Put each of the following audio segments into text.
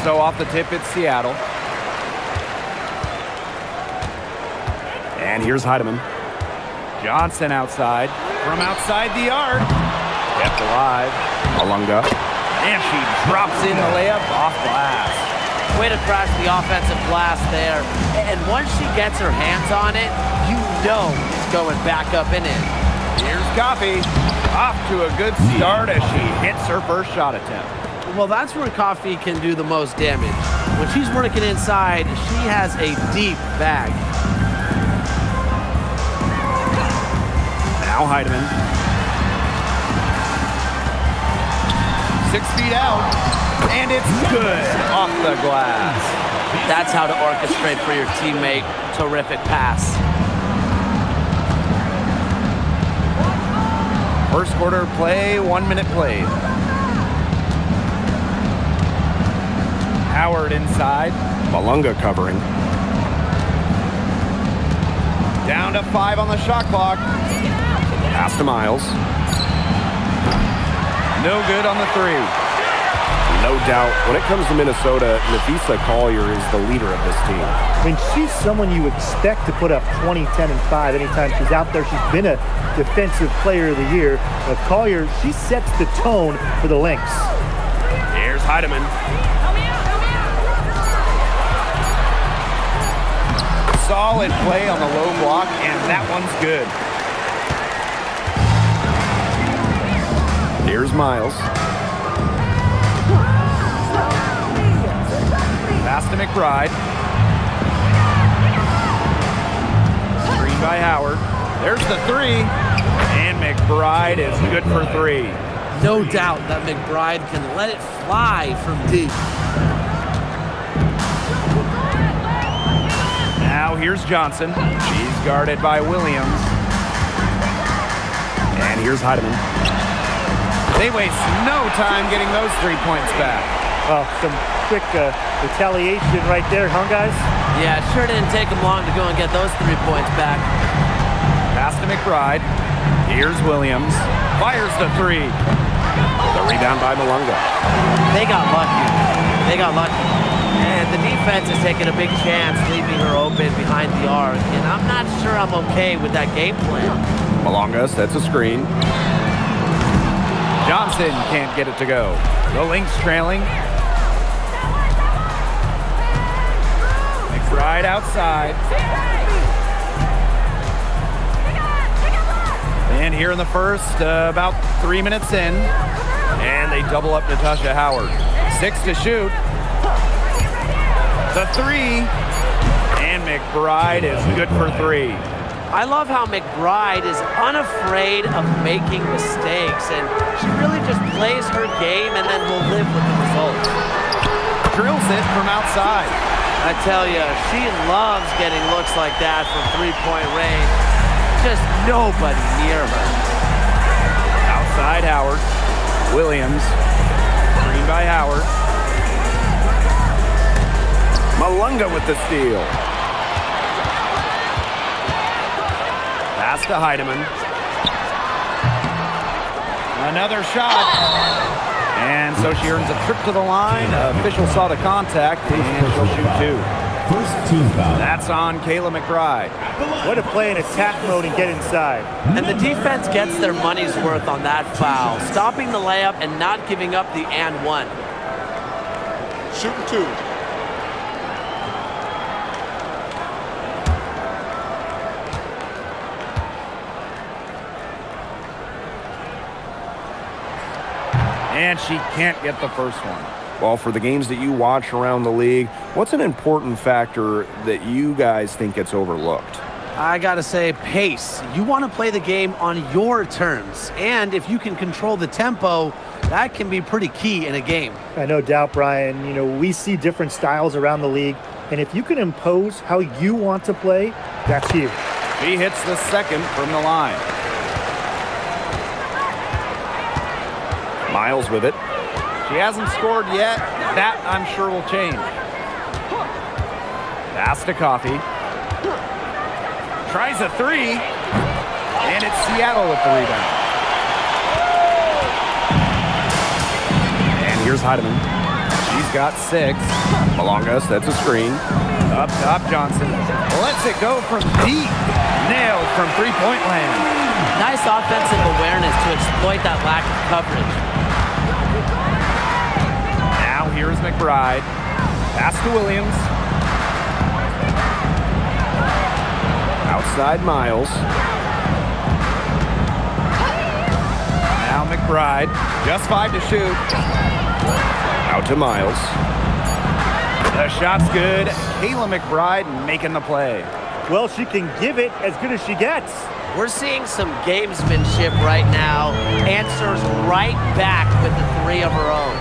So off the tip, it's Seattle. And here's Heidemann. Johnson outside. From outside the arc. Kept alive. Malunga. And she drops in the layup off glass. Way to crash the offensive glass there. And once she gets her hands on it, you know it's going back up and in. Here's Coffey. Off to a good start as she hits her first shot attempt. Well, that's where Coffey can do the most damage. When she's working inside, she has a deep bag. Now Heidemann. 6 feet out, and it's good off the glass. That's how to orchestrate for your teammate. Terrific pass. First quarter play, 1 minute played. Howard inside. Malunga covering. Down to 5 on the shot clock. Pass to Miles. No good on the 3. No doubt, when it comes to Minnesota, Nafisa Collier is the leader of this team. I mean, she's someone you expect to put up 20, 10, and 5 anytime she's out there. She's been a defensive player of the year. But Collier, she sets the tone for the Lynx. Here's Heidemann. Solid play on the low block, and that one's good. Here's Miles. Pass to McBride. Screen by Howard. There's the 3. And McBride is good for 3. No doubt that McBride can let it fly from deep. Now here's Johnson. She's guarded by Williams. And here's Heidemann. They waste no time getting those 3 points back. Well, some quick retaliation right there, huh, guys? Yeah, it sure didn't take them long to go and get those 3 points back. Pass to McBride. Here's Williams. Fires the 3. The rebound by Malunga. They got lucky. They got lucky. And the defense is taking a big chance, leaving her open behind the arc. And I'm not sure I'm okay with that game plan. Malunga sets a screen. Johnson can't get it to go. The Lynx trailing. McBride outside. And here in the first, about 3 minutes in. And they double up Natasha Howard. 6 to shoot. The 3. And McBride is good for 3. I love how McBride is unafraid of making mistakes, and she really just plays her game and then will live with the results. Drills it from outside. I tell you, she loves getting looks like that from three-point range. Just nobody near her. Outside Howard. Williams. Screen by Howard. Malunga with the steal. Pass to Heidemann. Another shot. And so she earns a trip to the line. Official saw the contact, and she'll shoot 2. First team foul. That's on Kayla McBride. Way to play in attack mode and get inside. And the defense gets their money's worth on that foul, stopping the layup and not giving up the and 1. Shooting 2. And she can't get the first one. Well, for the games that you watch around the league, what's an important factor that you guys think gets overlooked? I gotta say, pace. You want to play the game on your terms. And if you can control the tempo, that can be pretty key in a game. No doubt, Brian. You know, we see different styles around the league. And if you can impose how you want to play, that's huge. She hits the second from the line. Miles with it. She hasn't scored yet. That, I'm sure, will change. Pass to Coffey. Tries a 3. And it's Seattle with the rebound. And here's Heidemann. She She's got 6. Malonga sets a screen. Up top, Johnson lets it go from deep. Nailed from three-point land. Nice offensive awareness to exploit that lack of coverage. Now here's McBride. Pass to Williams. Outside Miles. Now McBride. Just 5 to shoot. Out to Miles. The shot's good. Kayla McBride making the play. Well, she can give it as good as she gets. We're seeing some gamesmanship right now. Answers right back with the 3 of her own.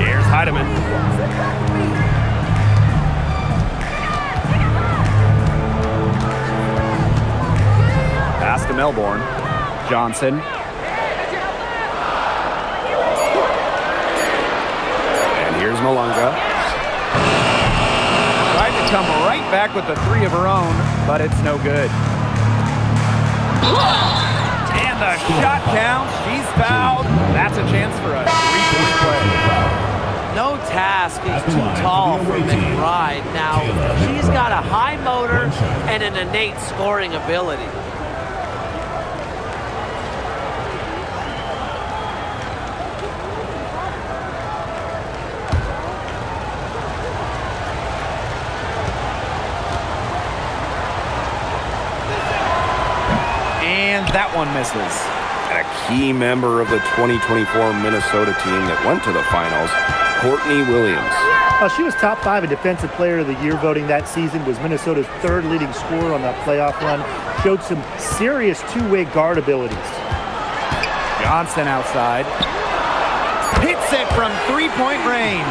Here's Heidemann. Pass to Melbourne. Johnson. And here's Malonga. Tried to come right back with the 3 of her own, but it's no good. And the shot counts. She's fouled. That's a chance for a 3-point play. No task is too tall for McBride. Now, she's got a high motor and an innate scoring ability. And that one misses. And a key member of the 2024 Minnesota team that went to the finals, Courtney Williams. She was top 5 in Defensive Player of the Year voting that season, was Minnesota's 3rd leading scorer on that playoff run, showed some serious two-way guard abilities. Johnson outside. Hits it from 3-point range.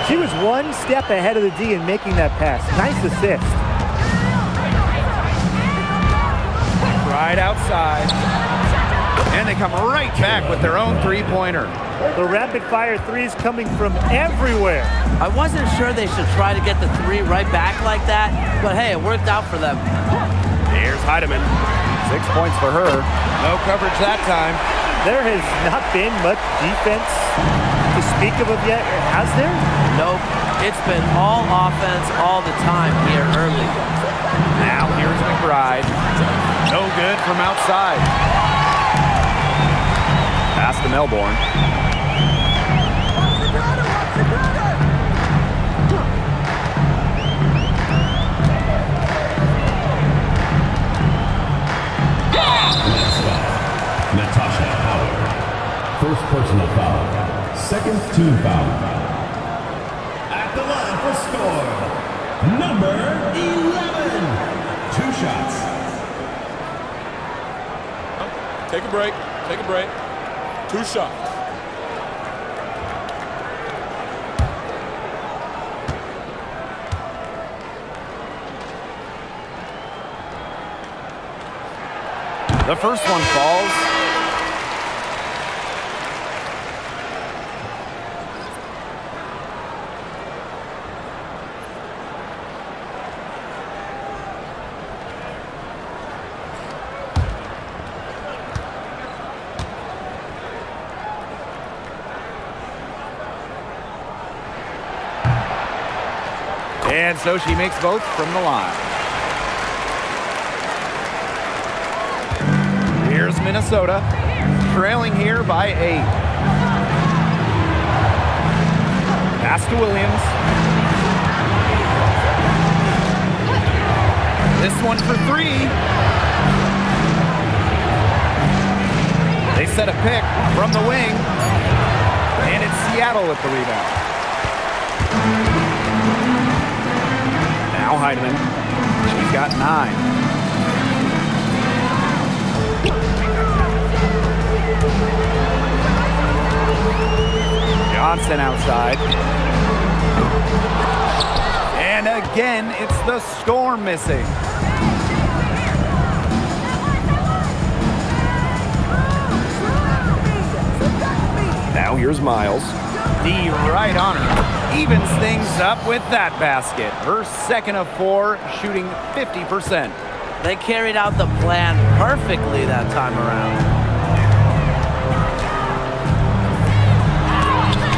She was one step ahead of the D in making that pass. Nice assist. Right outside. And they come right back with their own 3-pointer. The rapid-fire threes coming from everywhere. I wasn't sure they should try to get the 3 right back like that, but hey, it worked out for them. Here's Heidemann. 6 points for her. No coverage that time. There has not been much defense to speak of yet, has there? Nope. It's been all offense all the time here early. Now here's McBride. No good from outside. Pass to Melbourne. Natasha Howard. First personal foul. Second team foul. At the line for score. Number 11. 2 shots. Take a break. Take a break. 2 shots. The first one falls. And so she makes both from the line. Here's Minnesota, trailing here by 8. Pass to Williams. This one for 3. They set a pick from the wing. And it's Seattle with the rebound. Now Heidemann. She's got 9. Johnson outside. And again, it's the Storm missing. Now here's Miles. D right on her. Evens things up with that basket. Her second of 4, shooting 50%. They carried out the plan perfectly that time around.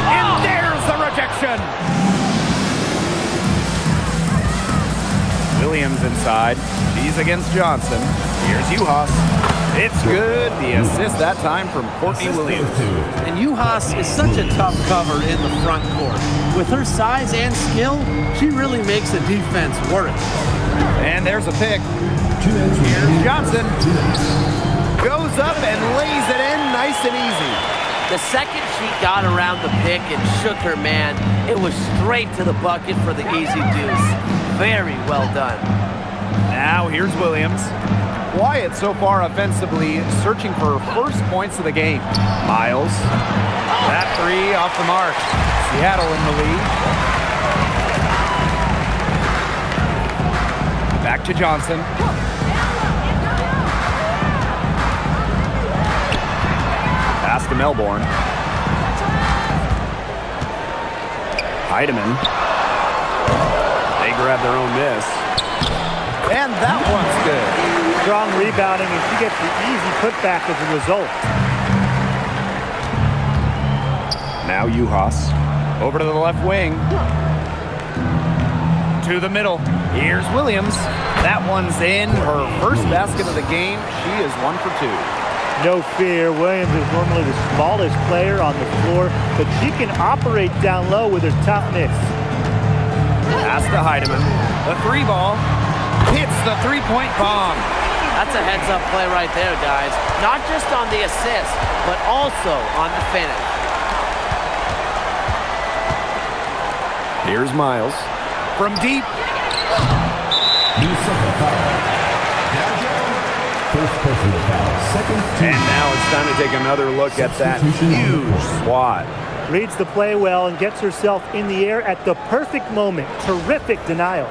And there's the rejection. Imitation. Williams inside. She's against Johnson. Here's Uhas. It's good. The assist that time from Courtney Williams. And Uhas is such a tough cover in the front court. With her size and skill, she really makes the defense work. And there's a pick. Here's Johnson. Goes up and lays it in nice and easy. The second she got around the pick and shook her man, it was straight to the bucket for the easy deuce. Very well done. Now here's Williams. Wyatt so far offensively searching for her first points of the game. Miles. That three off the mark. Seattle in the lead. Back to Johnson. Pass to Melbourne. Heidemann. They grab their own miss. And that one's good. Strong rebounding, and she gets the easy putback as a result. Now Uhas. Over to the left wing. To the middle. Here's Williams. That one's in. Her first basket of the game. She is 1 for 2. No fear, Williams is normally the smallest player on the floor, but she can operate down low with her toughness. Pass to Heidemann. The three ball hits the three-point bomb. That's a heads-up play right there, guys. Not just on the assist, but also on the finish. Here's Miles. From deep. First personal foul. Second team. And now it's time to take another look at that huge swat. Reads the play well and gets herself in the air at the perfect moment. Terrific denial.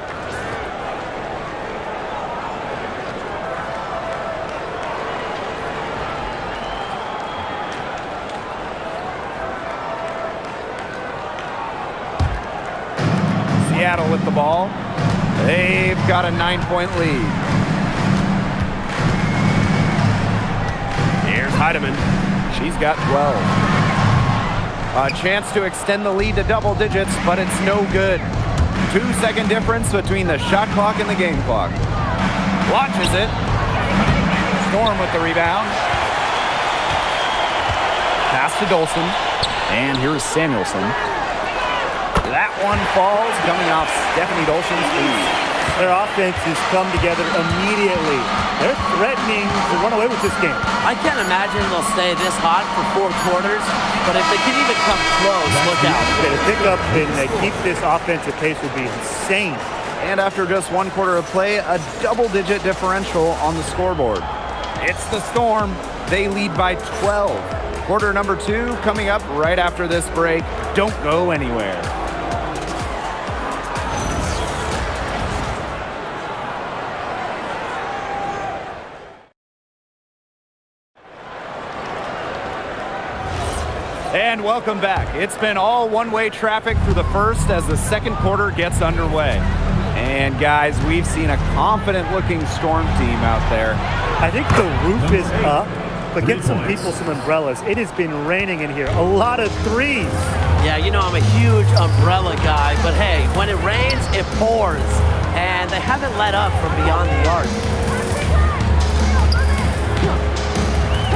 Seattle with the ball. They've got a 9-point lead. Here's Heidemann. She's got 12. A chance to extend the lead to double digits, but it's no good. 2-second difference between the shot clock and the game clock. Launches it. Storm with the rebound. Pass to Dolson. And here's Samuelson. That one falls, coming off Stephanie Dolson's feet. Their offenses come together immediately. They're threatening to run away with this game. I can't imagine they'll stay this hot for 4 quarters, but if they can even come close, look out. Okay, to pick up and keep this offensive pace would be insane. And after just 1 quarter of play, a double-digit differential on the scoreboard. It's the Storm. They lead by 12. Quarter number 2 coming up right after this break. Don't go anywhere. And welcome back. It's been all one-way traffic through the first as the second quarter gets underway. And guys, we've seen a confident-looking Storm team out there. I think the roof is up, but get some people some umbrellas. It has been raining in here. A lot of threes. Yeah, you know I'm a huge umbrella guy, but hey, when it rains, it pours. And they haven't let up from beyond the arc.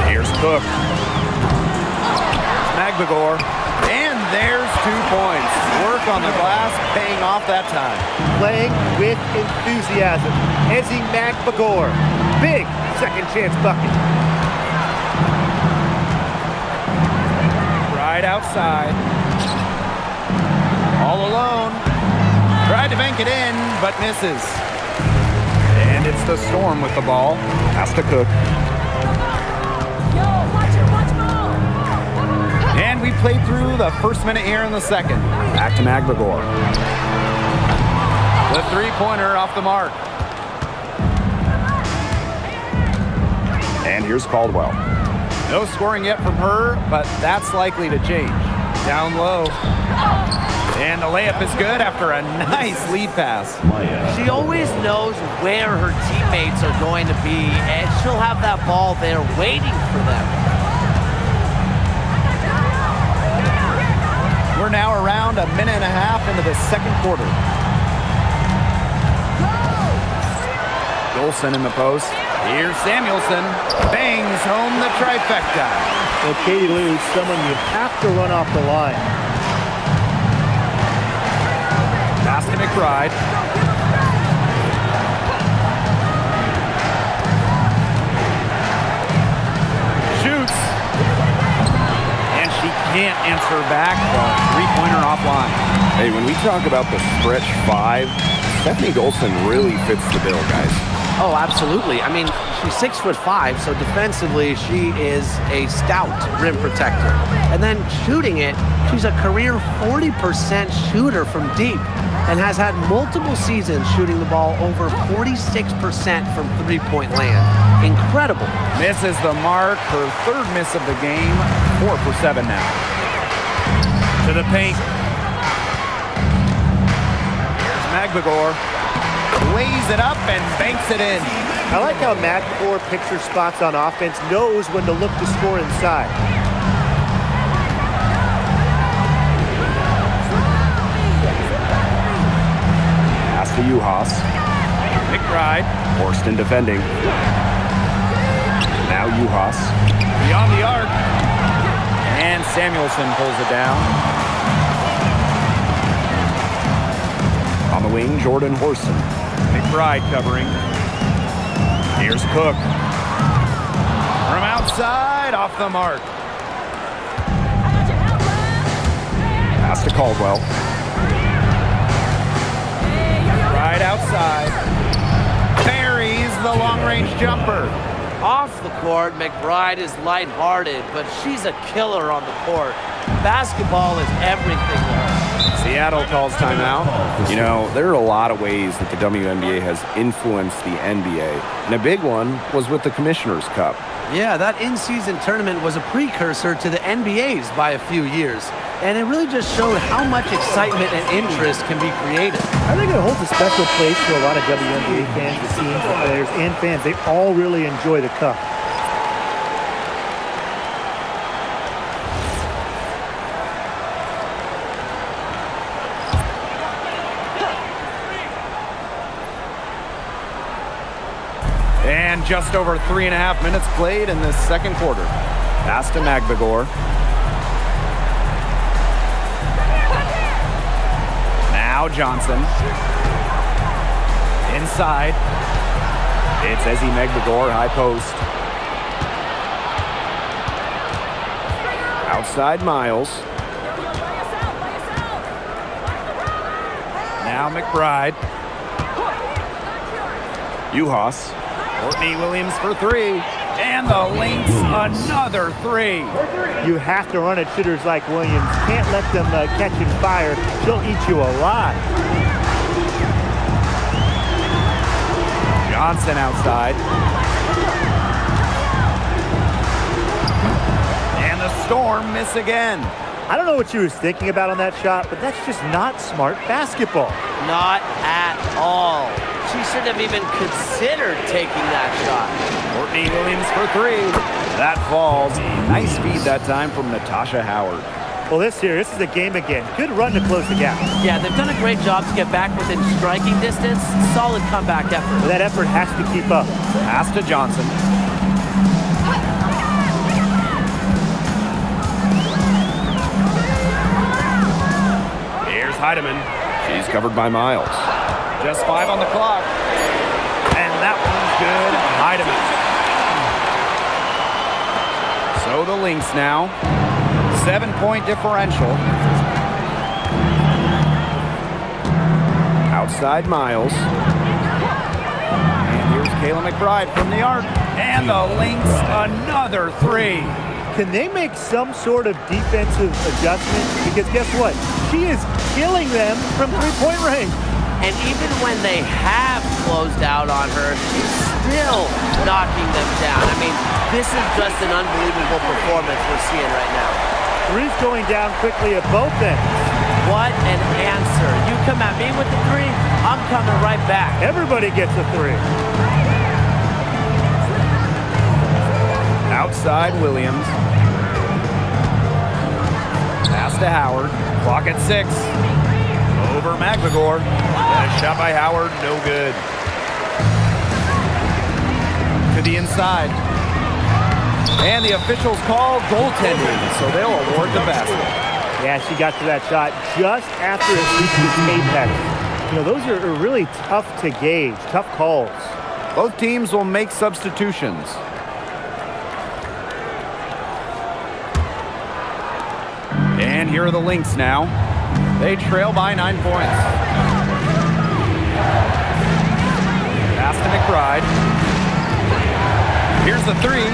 Here's Cook. Magbagor. And there's 2 points. Work on the glass, paying off that time. Playing with enthusiasm. Ezzy Magbagor. Big second chance bucket. Right outside. All alone. Tried to bank it in, but misses. And it's the Storm with the ball. Has to Cook. And we played through the first minute here in the second. Back to Magbagor. The three-pointer off the mark. And here's Caldwell. No scoring yet from her, but that's likely to change. Down low. And the layup is good after a nice lead pass. She always knows where her teammates are going to be, and she'll have that ball there waiting for them. We're now around a minute and a half into the second quarter. Dolson in the post. Here's Samuelson. Bangs home the trifecta. Well, Katie Lou is someone you have to run off the line. Pass to McBride. Shoots. And she can't answer back the three-pointer offline. Hey, when we talk about the stretch five, Stephanie Dolson really fits the bill, guys. Oh, absolutely. I mean, she's 6'5", so defensively she is a stout rim protector. And then shooting it, she's a career 40% shooter from deep and has had multiple seasons shooting the ball over 46% from three-point land. Incredible. Misses the mark. Her third miss of the game. 4 for 7 now. To the paint. Here's Magbagor. Lays it up and banks it in. I like how McCord picks her spots on offense, knows when to look to score inside. Pass to Uhas. McBride. Forced in defending. Now Uhas. Beyond the arc. And Samuelson pulls it down. On the wing, Jordan Horson. McBride covering. Here's Cook. From outside, off the mark. Pass to Caldwell. Right outside. Buries the long-range jumper. Off the court, McBride is lighthearted, but she's a killer on the court. Basketball is everything to her. Seattle calls timeout. You know, there are a lot of ways that the WNBA has influenced the NBA, and a big one was with the Commissioner's Cup. Yeah, that in-season tournament was a precursor to the NBA's by a few years, and it really just showed how much excitement and interest can be created. I think it holds a special place for a lot of WNBA fans, the teams, the players, and fans. They all really enjoy the cup. And just over 3.5 minutes played in this second quarter. Pass to Magbagor. Now Johnson. Inside. It's Ezzy Magbagor, high post. Outside Miles. Now McBride. Uhas. Courtney Williams for three. And the Lynx, another three. You have to run at shooters like Williams. Can't let them catch and fire. She'll eat you alive. Johnson outside. And the Storm miss again. I don't know what she was thinking about on that shot, but that's just not smart basketball. Not at all. She shouldn't have even considered taking that shot. Courtney Williams for three. That falls. Nice feed that time from Natasha Howard. Well, this is a game again. Good run to close the gap. Yeah, they've done a great job to get back within striking distance. Solid comeback effort. But that effort has to keep up. Pass to Johnson. Here's Heidemann. She's covered by Miles. Just 5 on the clock. And that one's good. Heidemann. So the Lynx now. 7-point differential. Outside Miles. And here's Kayla McBride from the arc. And the Lynx, another three. Can they make some sort of defensive adjustment? Because guess what? She is killing them from three-point range. And even when they have closed out on her, she's still knocking them down. I mean, this is just an unbelievable performance we're seeing right now. Three's going down quickly at both ends. What an answer. You come at me with the three, I'm coming right back. Everybody gets a three. Outside Williams. Pass Pass to Howard. Clock at 6. Over McMagor. And a shot by Howard, no good. To the inside. And the officials call goaltending, so they'll award the basket. Yeah, she got to that shot just after it reached its apex. You know, those are really tough to gauge, tough calls. Both teams will make substitutions. And here are the Lynx now. They trail by 9 points. Pass to McBride. Here's the 3.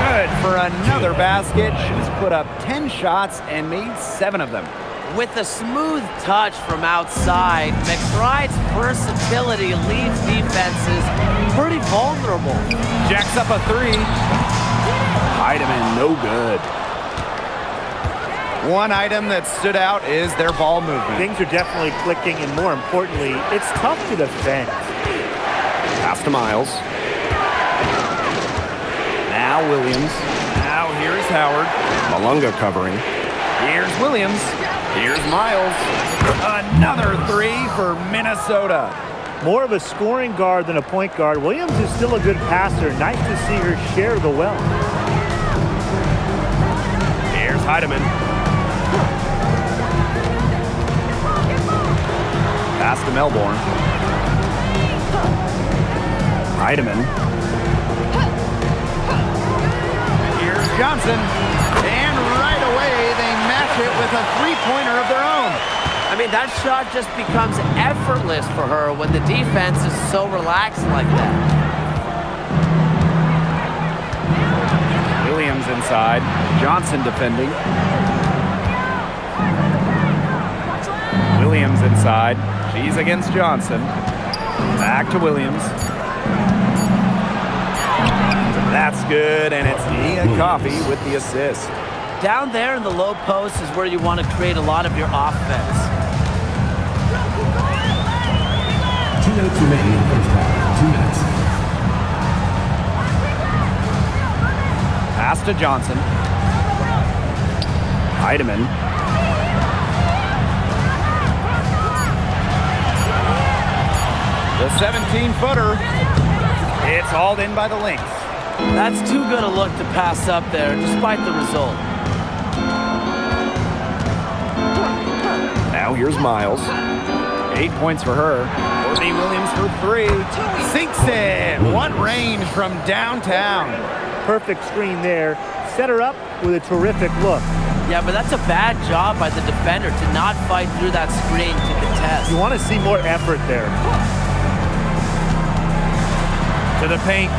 Good for another basket. She's put up 10 shots and made 7 of them. With a smooth touch from outside, McBride's versatility leaves defenses pretty vulnerable. Jacks up a 3. Heidemann, no good. One item that stood out is their ball movement. Things are definitely clicking, and more importantly, it's tough to defend. Pass to Miles. Now Williams. Now here's Howard. Malunga covering. Here's Williams. Here's Miles. Another 3 for Minnesota. More of a scoring guard than a point guard. Williams is still a good passer. Nice to see her share the wealth. Here's Heidemann. Pass to Melbourne. Heidemann. Here's Johnson. And right away, they match it with a three-pointer of their own. I mean, that shot just becomes effortless for her when the defense is so relaxed like that. Williams inside. Johnson defending. Williams inside. She's against Johnson. Back to Williams. That's good, and it's Nia Coffey with the assist. Down there in the low post is where you want to create a lot of your offense. 2 minutes remaining in the first half. 2 minutes. Pass to Johnson. Heidemann. The 17-footer. It's hauled in by the Lynx. That's too good a look to pass up there, despite the result. Now here's Miles. 8 points for her. Courtney Williams for 3. Sinks it. One range from downtown. Perfect screen there. Set her up with a terrific look. Yeah, but that's a bad job by the defender to not fight through that screen to contest. You want to see more effort there. To the paint.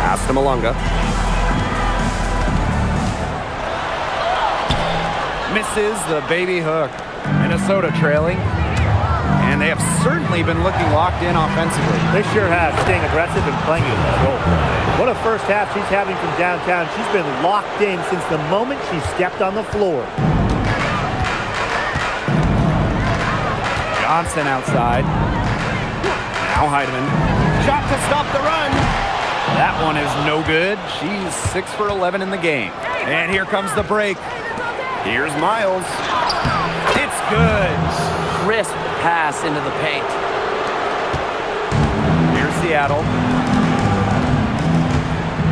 Pass to Malunga. Misses the baby hook. Minnesota trailing. And they have certainly been looking locked in offensively. They sure have, staying aggressive and playing with control. What a first half she's having from downtown. She's been locked in since the moment she stepped on the floor. Johnson outside. Now Heidemann. Shot to stop the run. That one is no good. She's 6 for 11 in the game. And here comes the break. Here's Miles. It's good. Crisp pass into the paint. Here's Seattle.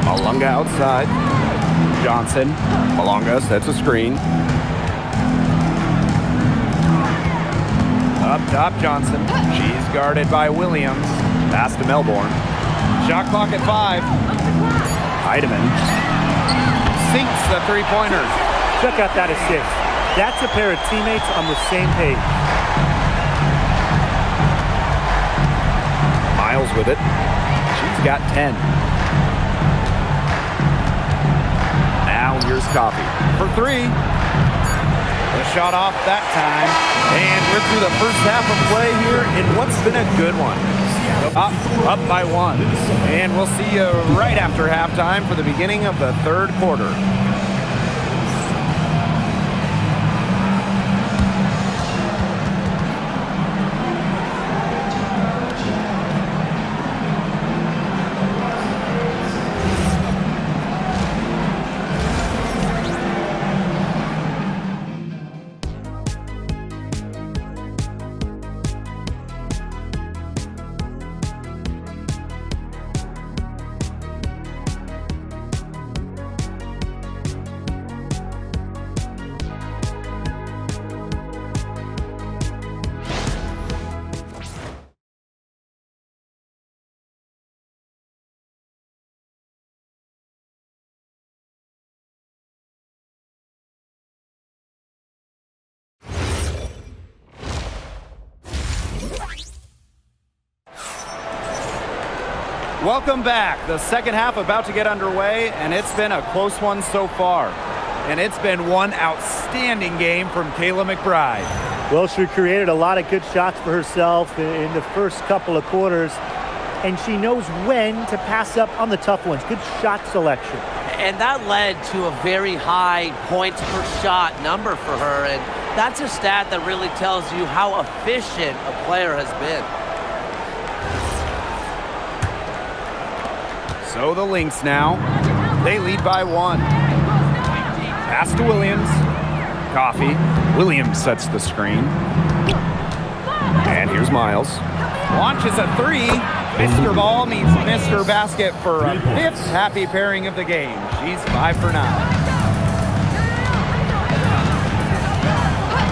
Malunga outside. Johnson. Malunga sets a screen. Up top, Johnson. She's guarded by Williams. Pass to Melbourne. Shot clock at 5. Heidemann sinks the three-pointer. Check out that assist. That's a pair of teammates on the same page. Miles with it. She's got 10. Now here's Coffey for 3. The shot off that time. And we're through the first half of play here in what's been a good one. Up by 1. And we'll see you right after halftime for the beginning of the third quarter. Welcome back. The second half about to get underway, and it's been a close one so far. And it's been one outstanding game from Kayla McBride. Well, she created a lot of good shots for herself in the first couple of quarters, and she knows when to pass up on the tough ones. Good shot selection. And that led to a very high points per shot number for her, and that's a stat that really tells you how efficient a player has been. So the Lynx now, they lead by 1. Pass to Williams. Coffee. Williams sets the screen. And here's Miles. Launches a 3. Mr. Ball meets Mr. Basket for a 5th happy pairing of the game. She's 5 for 9.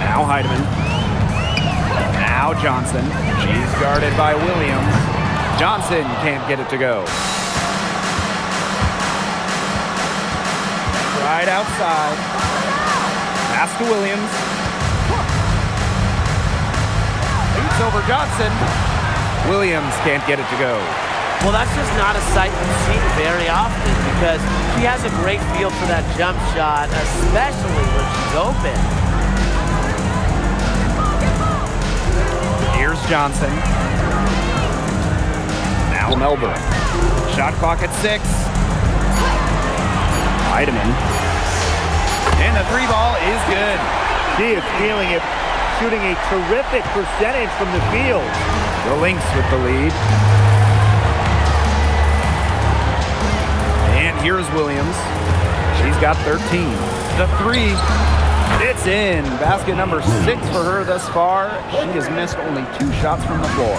Now Heidemann. Now Johnson. She's guarded by Williams. Johnson can't get it to go. Right outside. Pass to Williams. Shoots over Johnson. Williams can't get it to go. Well, that's just not a sight you see very often because she has a great feel for that jump shot, especially when she's open. Here's Johnson. Now Melbourne. Shot clock at 6. Heidemann. And the 3 ball is good. She is feeling it, shooting a terrific percentage from the field. The Lynx with the lead. And here's Williams. She's got 13. The 3. It's in. Basket number 6 for her thus far. She has missed only 2 shots from the floor.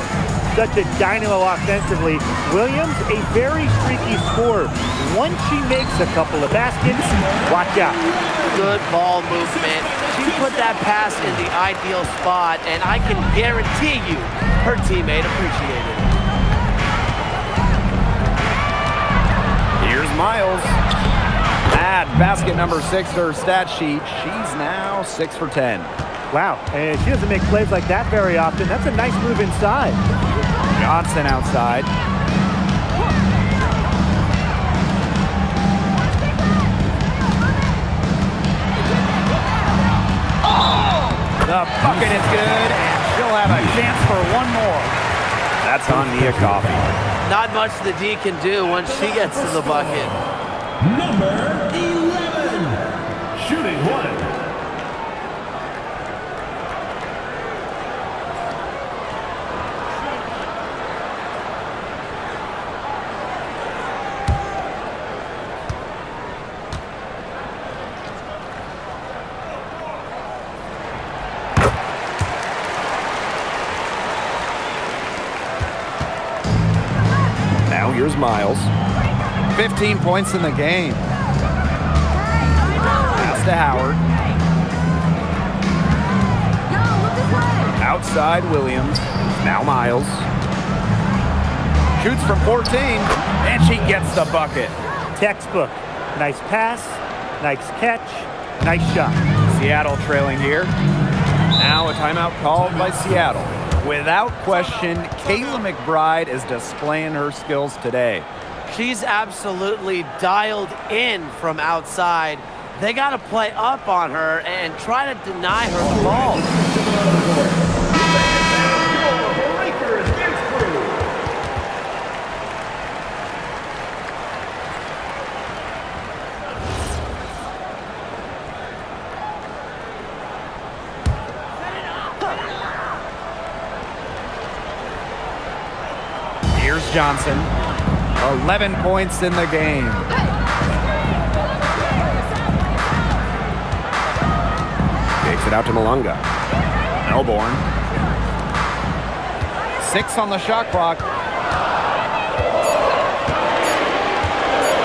Such a dynamo offensively. Williams, a very streaky scorer. Once she makes a couple of baskets, watch out. Good ball movement. She put that pass in the ideal spot, and I can guarantee you her teammate appreciated it. Here's Miles. Add basket number 6 to her stat sheet. She's now 6 for 10. Wow, and she doesn't make plays like that very often. That's a nice move inside. Johnson outside. The bucket is good, and she'll have a chance for one more. That's on Nia Coffee. Not much the D can do once she gets to the bucket. Number 11. Shooting 1. Here's Miles. 15 points in the game. Pass to Howard. Outside Williams. Now Miles. Shoots from 14, and she gets the bucket. Textbook. Nice pass, nice catch, nice shot. Seattle trailing here. Now a timeout called by Seattle. Without question, Kayla McBride is displaying her skills today. She's absolutely dialed in from outside. They got to play up on her and try to deny her the ball. Here's Johnson. 11 points in the game. Takes it out to Malunga. Melbourne. 6 on the shot clock.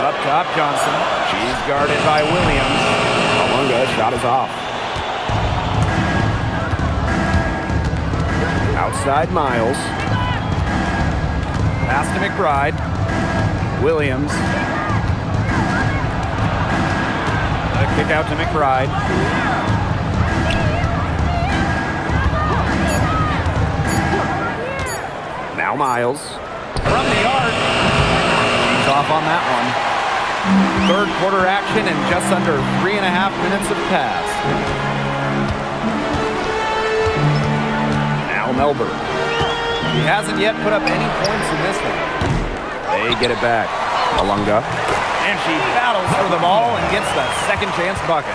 Up top, Johnson. She's guarded by Williams. Malunga, shot is off. Outside Miles. Pass to McBride. Williams. A kick out to McBride. Now Miles. From the arc. off on that one. Third quarter action and just under 3.5 minutes have passed. Now Melbourne. He hasn't yet put up any points in this one. They get it back. Malunga. And she battles for the ball and gets the second chance bucket.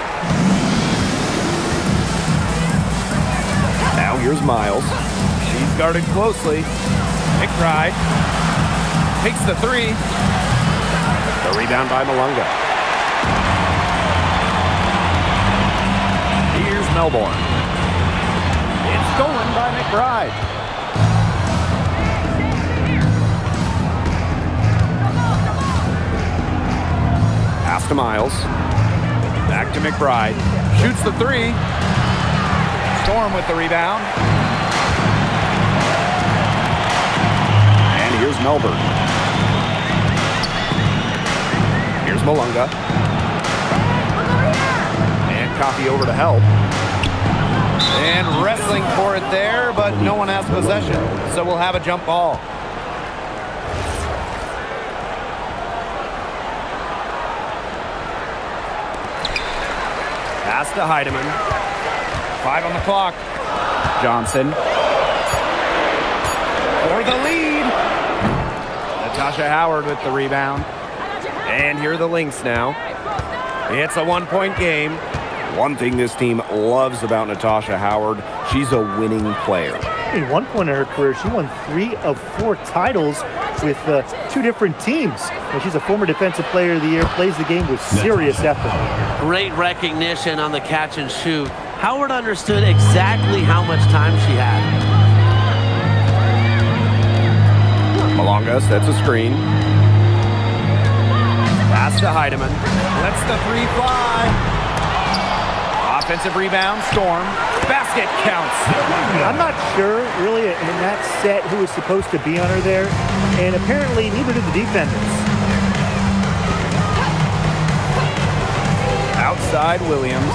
Now here's Miles. She's guarded closely. McBride takes the three. The rebound by Malunga. Here's Melbourne. It's stolen by McBride. Pass to Miles. Back to McBride. Shoots the three. Storm with the rebound. And here's Melbourne. Here's Malunga. And Coffee over to help. And wrestling for it there, but no one has possession. So we'll have a jump ball. Pass to Heidemann. 5 on the clock. Johnson. For the lead. Natasha Howard with the rebound. And here are the Lynx now. It's a 1-point game. One thing this team loves about Natasha Howard, she's a winning player. At one point in her career, she won 3 of 4 titles with 2 different teams. And she's a former Defensive Player of the Year, plays the game with serious effort. Great recognition on the catch and shoot. Howard understood exactly how much time she had. Malunga sets a screen. Pass to Heidemann. Lets the three fly. Offensive rebound, Storm. Basket counts. I'm not sure, really, in that set who was supposed to be on her there. And apparently, neither did the defenders. Outside Williams.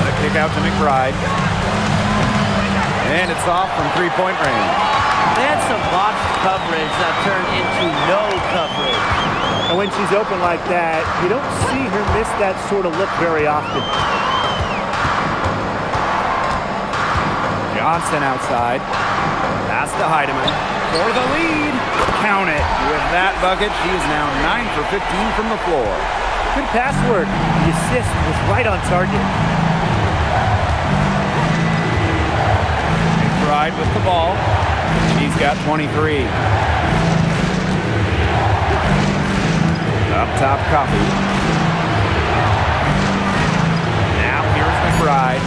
A kick out to McBride. And it's off from three-point range. They had some box coverage that turned into no coverage. And when she's open like that, you don't see her miss that sort of look very often. Johnson outside. Pass to Heidemann. For the lead. Count it. With that bucket, she is now 9 for 15 from the floor. Good pass work. The assist was right on target. McBride with the ball. She's got 23. Up top, Coffee. Now here's McBride.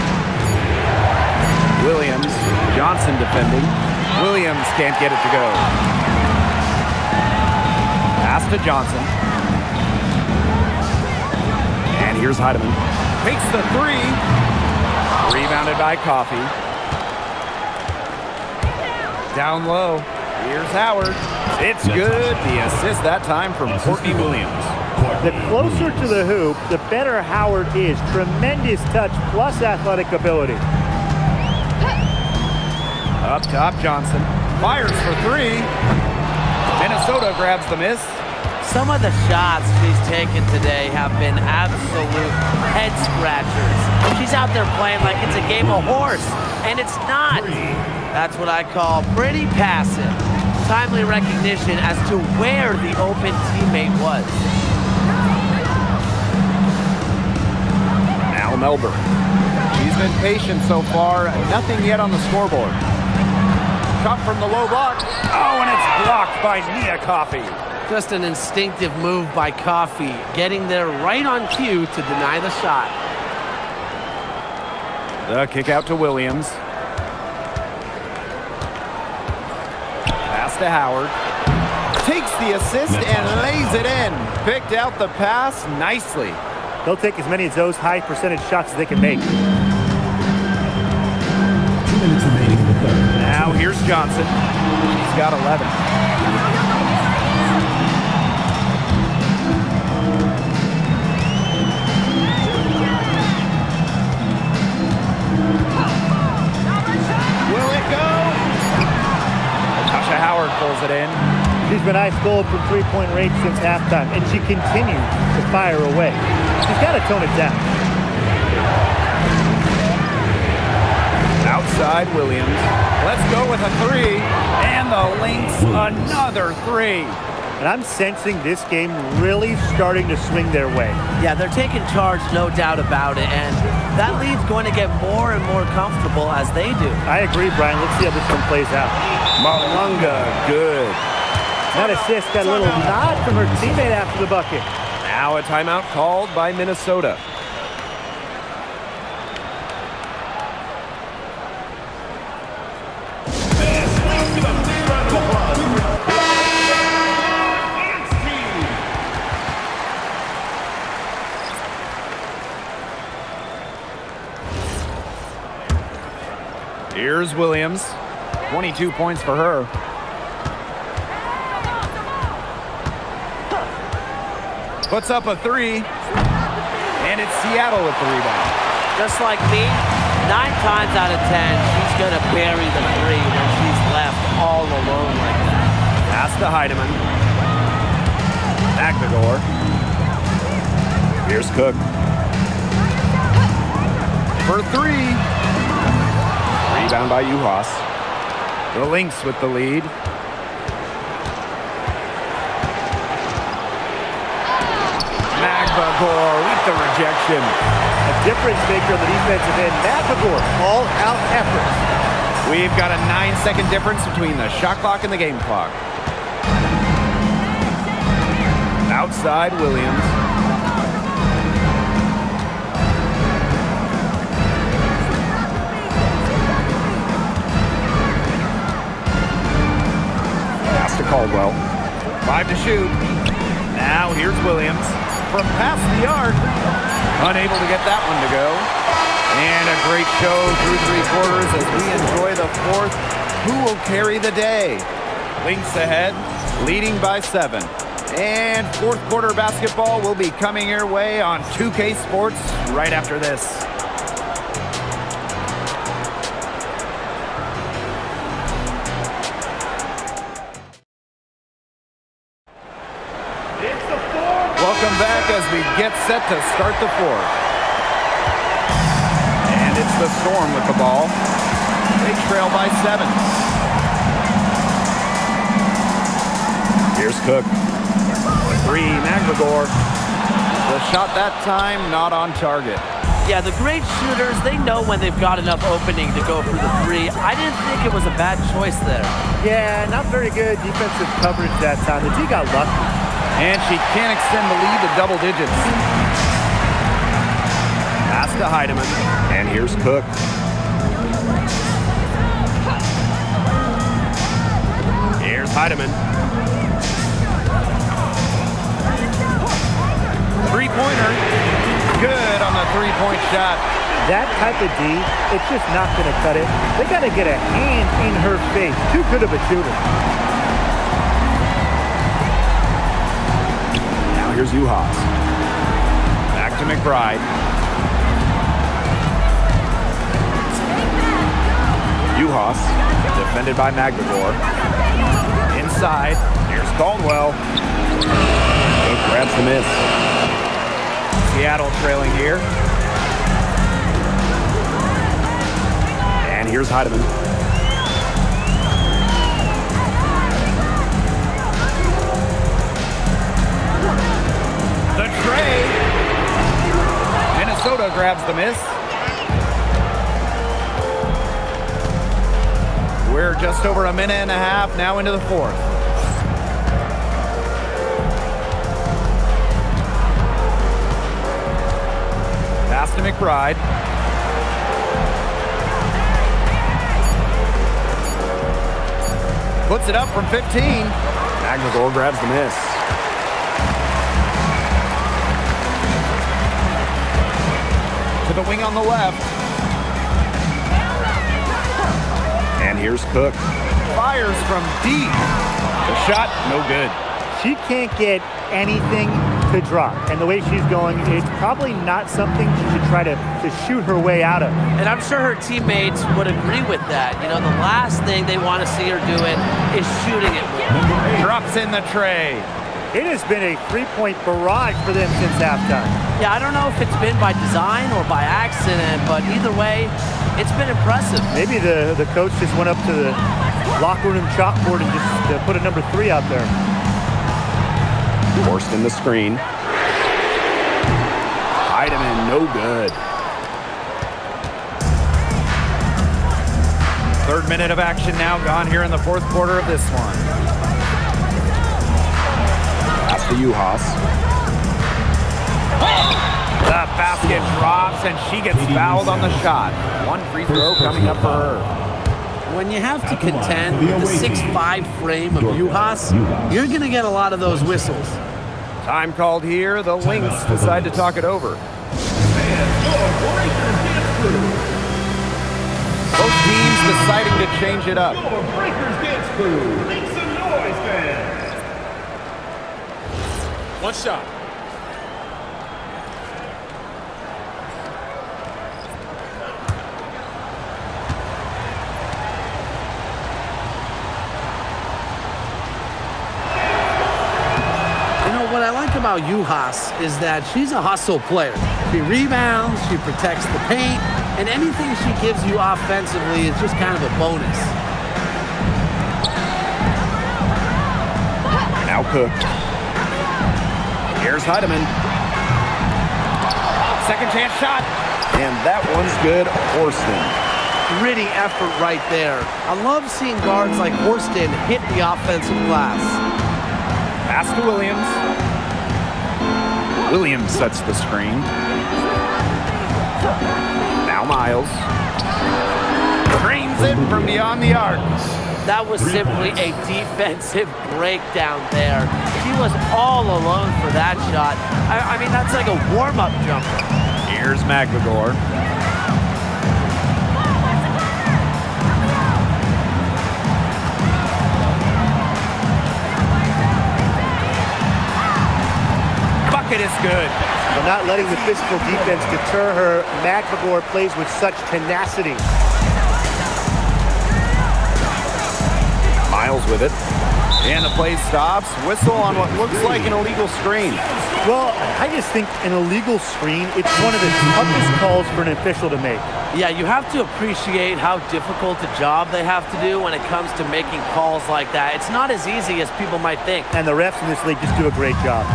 Williams. Johnson defending. Williams can't get it to go. Pass to Johnson. And here's Heidemann. Takes the three. Rebounded by Coffee. Down low. Here's Howard. It's good. The assist that time from Courtney Williams. The closer to the hoop, the better Howard is. Tremendous touch plus athletic ability. Up top, Johnson. Fires for three. Minnesota grabs the miss. Some of the shots she's taken today have been absolute head scratchers. She's out there playing like it's a game of horse, and it's not. That's what I call pretty passive. Timely recognition as to where the open teammate was. Now Melbourne. She's been patient so far. Nothing yet on the scoreboard. Shot from the low block. Oh, and it's blocked by Nia Coffee. Just an instinctive move by Coffee, getting there right on cue to deny the shot. The kick out to Williams. Pass to Howard. Takes the assist and lays it in. Picked out the pass nicely. They'll take as many of those high percentage shots as they can make. 2 minutes remaining in the third. Now here's Johnson. He's got 11. She's been ice cold from three-point range since halftime, and she continues to fire away. She's got to tone it down. Outside Williams. Let's go with a three. And the Lynx, another three. And I'm sensing this game really starting to swing their way. Yeah, they're taking charge, no doubt about it. And that lead's going to get more and more comfortable as they do. I agree, Brian. Let's see how this one plays out. Malunga, good. That assist got a little nod from her teammate after the bucket. Now a timeout called by Minnesota. Here's Williams. 22 points for her. Puts up a three. And it's Seattle with the rebound. Just like me, 9 times out of 10, she's going to bury the three when she's left all alone like that. Pass to Heidemann. Magdagor. Here's Cook. For three. Rebound by Uhas. The Lynx with the lead. Magdagor with the rejection. A difference maker on the defensive end. Magdagor, all-out effort. We've got a 9-second difference between the shot clock and the game clock. Outside Williams. Pass to Caldwell. 5 to shoot. Now here's Williams from past the arc. Unable to get that one to go. And a great show through 3 quarters as we enjoy the 4th. Who will carry the day? Lynx ahead, leading by 7. And 4th quarter basketball will be coming your way on 2K Sports right after this. Welcome back as we get set to start the 4th. And it's the Storm with the ball. They trail by 7. Here's Cook. 3, Magdagor. The shot that time not on target. Yeah, the great shooters, they know when they've got enough opening to go for the three. I didn't think it was a bad choice there. Yeah, not very good defensive coverage that time. The D got lucky. And she can't extend the lead to double digits. Pass to Heidemann. And here's Cook. Here's Heidemann. 3-pointer. Good on the 3-point shot. That type of D, it's just not going to cut it. They got to get a hand in her face. Too good of a shooter. Now here's Uhas. Back to McBride. Uhas, defended by Magdagor. Inside. Here's Caldwell. Cook grabs the miss. Seattle trailing here. And here's Heidemann. The tray. Minnesota grabs the miss. We're just over a minute and a half now into the 4th. Pass to McBride. Puts it up from 15. Magdagor grabs the miss. To the wing on the left. And here's Cook. Fires from deep. The shot, no good. She can't get anything to drop. And the way she's going, it's probably not something she should try to shoot her way out of. And I'm sure her teammates would agree with that. You know, the last thing they want to see her doing is shooting it more. Drops in the tray. It has been a three-point barrage for them since halftime. Yeah, I don't know if it's been by design or by accident, but either way, it's been impressive. Maybe the coach just went up to the locker room chalkboard and just put a number 3 out there. Forced in the screen. Heidemann, no good. Third minute of action now gone here in the fourth quarter of this one. Pass to Juhas. The basket drops, and she gets fouled on the shot. One free throw coming up for her. When you have to contend with the 6'5" frame of Juhas, you're going to get a lot of those whistles. Time called here. The Lynx decide to talk it over. Both teams deciding to change it up. One shot. What I like about Juhas is that she's a hustle player. She rebounds, she protects the paint, and anything she gives you offensively is just kind of a bonus. Now Cook. Here's Heidemann. Second chance shot. And that one's good. Horston. Gritty effort right there. I love seeing guards like Horston hit the offensive glass. Pass to Williams. Williams sets the screen. Now Miles. Drains it from beyond the arc. That was simply a defensive breakdown there. She was all alone for that shot. I mean, that's like a warm-up jumper. Here's McLegore. Bucket is good. But not letting the physical defense deter her, McLegore plays with such tenacity. Miles with it. And the play stops. Whistle on what looks like an illegal screen. Well, I just think an illegal screen, it's one of the toughest calls for an official to make. Yeah, you have to appreciate how difficult a job they have to do when it comes to making calls like that. It's not as easy as people might think. And the refs in this league just do a great job.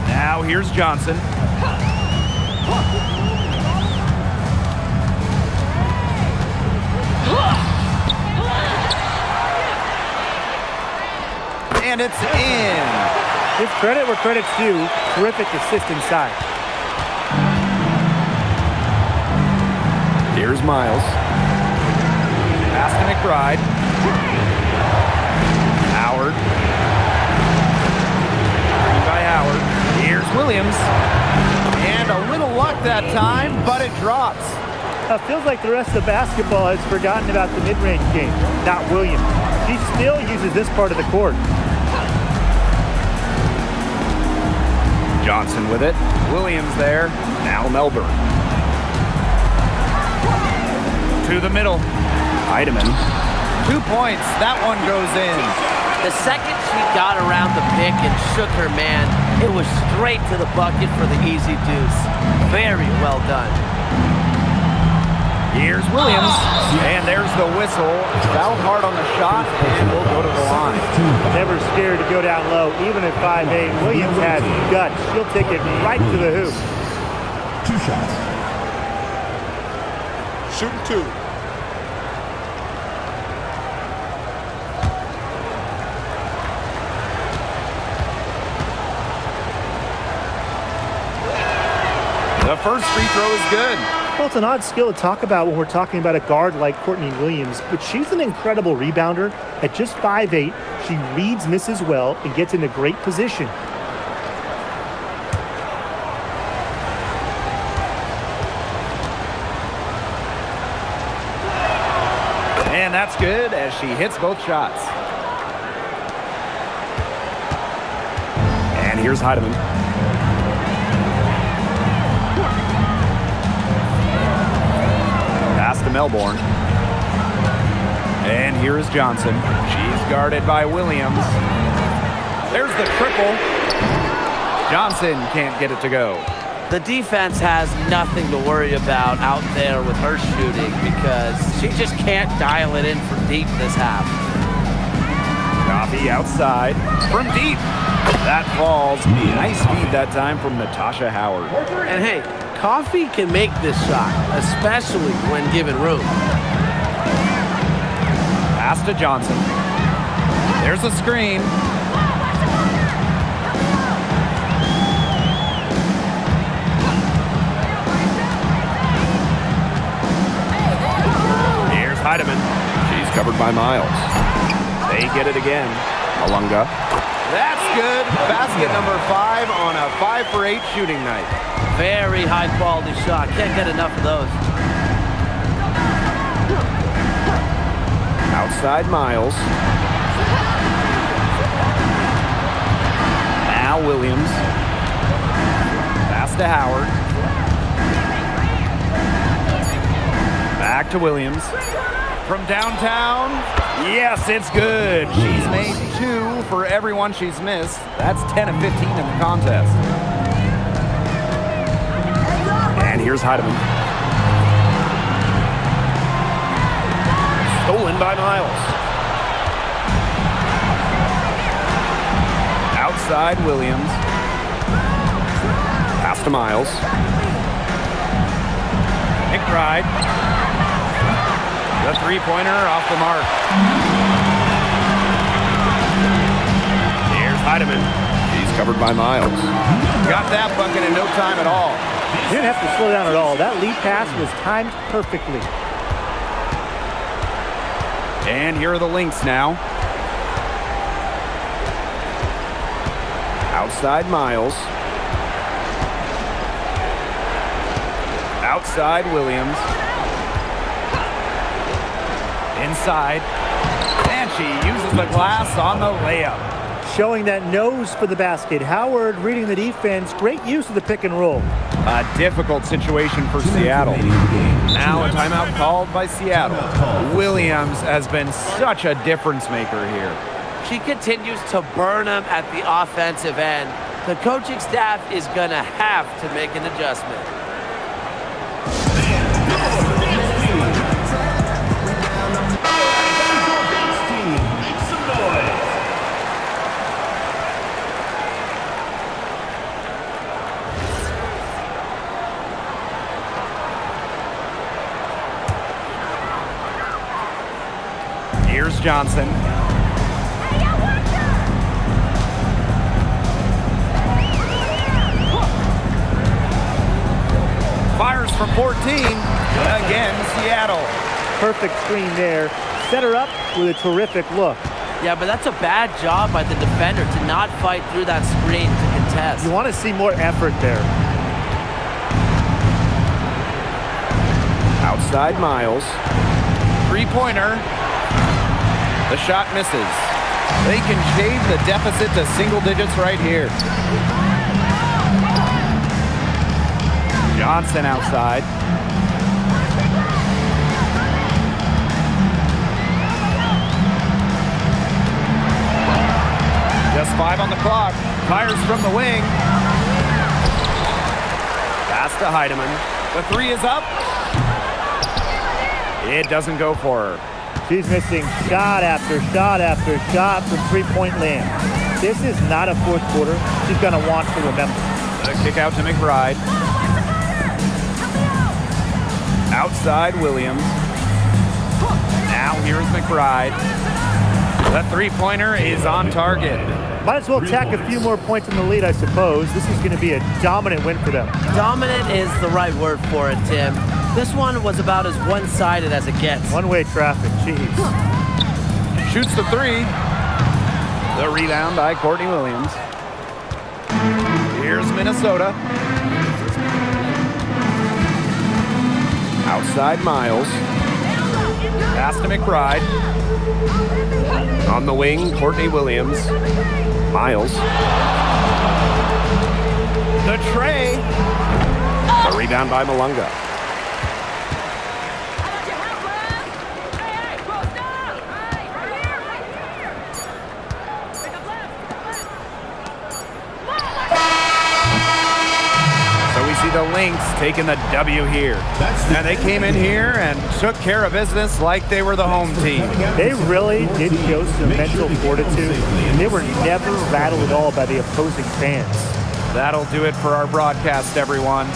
Now here's Johnson. And it's in. Give credit where credit's due. Terrific assist inside. Here's Miles. Pass to McBride. Howard. By Howard. Here's Williams. And a little luck that time, but it drops. Feels like the rest of basketball has forgotten about the mid-range game, not Williams. He still uses this part of the court. Johnson with it. Williams there. Now Melbourne. To the middle. Heidemann. 2 points. That one goes in. The second she got around the pick and shook her man, it was straight to the bucket for the easy deuce. Very well done. Here's Williams. And there's the whistle. Fouled hard on the shot, and will go to the line. Never scared to go down low, even at 5'8". Williams has guts. She'll take it right to the hoop. 2 shots. Shooting 2. The first free throw is good. Well, it's an odd skill to talk about when we're talking about a guard like Courtney Williams, but she's an incredible rebounder. At just 5'8", she reads misses well and gets into great position. And that's good as she hits both shots. Here's Heidemann. Pass to Melbourne. And here is Johnson. She's guarded by Williams. There's the triple. Johnson can't get it to go. The defense has nothing to worry about out there with her shooting because she just can't dial it in from deep this half. Coffee outside from deep. That falls. Nice feed that time from Natasha Howard. And hey, Coffee can make this shot, especially when given room. Pass to Johnson. There's a screen. Here's Heidemann. She's covered by Miles. They get it again. Alunga. That's good. Basket number 5 on a 5 for 8 shooting night. Very high quality shot. Can't get enough of those. Outside Miles. Now Williams. Pass to Howard. Back to Williams. From downtown. Yes, it's good. She's made 2 for everyone she's missed. That's 10 of 15 in the contest. And here's Heidemann. Stolen by Miles. Outside Williams. Pass to Miles. McBride. The three-pointer off the mark. Here's Heidemann. He's covered by Miles. Got that bucket in no time at all. You didn't have to slow down at all. That lead pass was timed perfectly. And here are the Lynx now. Outside Miles. Outside Williams. Inside. And she uses the glass on the layup. Showing that nose for the basket. Howard reading the defense. Great use of the pick and roll. A difficult situation for Seattle. Now a timeout called by Seattle. Williams has been such a difference maker here. She continues to burn them at the offensive end. The coaching staff is going to have to make an adjustment. Here's Johnson. Fires from 14. Again, Seattle. Perfect screen there. Set her up with a terrific look. Yeah, but that's a bad job by the defender to not fight through that screen to contest. You want to see more effort there. Outside Miles. Three-pointer. The shot misses. They can shave the deficit to single digits right here. Johnson outside. Just 5 on the clock. Fires from the wing. Pass to Heidemann. The 3 is up. It doesn't go for her. She's missing shot after shot after shot from three-point land. This is not a fourth quarter she's going to want to remember. The kick out to McBride. Outside Williams. Now here's McBride. The three-pointer is on target. Might as well tack a few more points in the lead, I suppose. This is going to be a dominant win for them. Dominant is the right word for it, Tim. This one was about as one-sided as it gets. One-way traffic, jeez. Shoots the 3. The rebound by Courtney Williams. Here's Minnesota. Outside Miles. Pass to McBride. On the wing, Courtney Williams. Miles. The tray. The rebound by Malunga. So we see the Lynx taking the W here. And they came in here and took care of business like they were the home team. They really did show some mental fortitude, and they were never rattled at all by the opposing fans. That'll do it for our broadcast, everyone.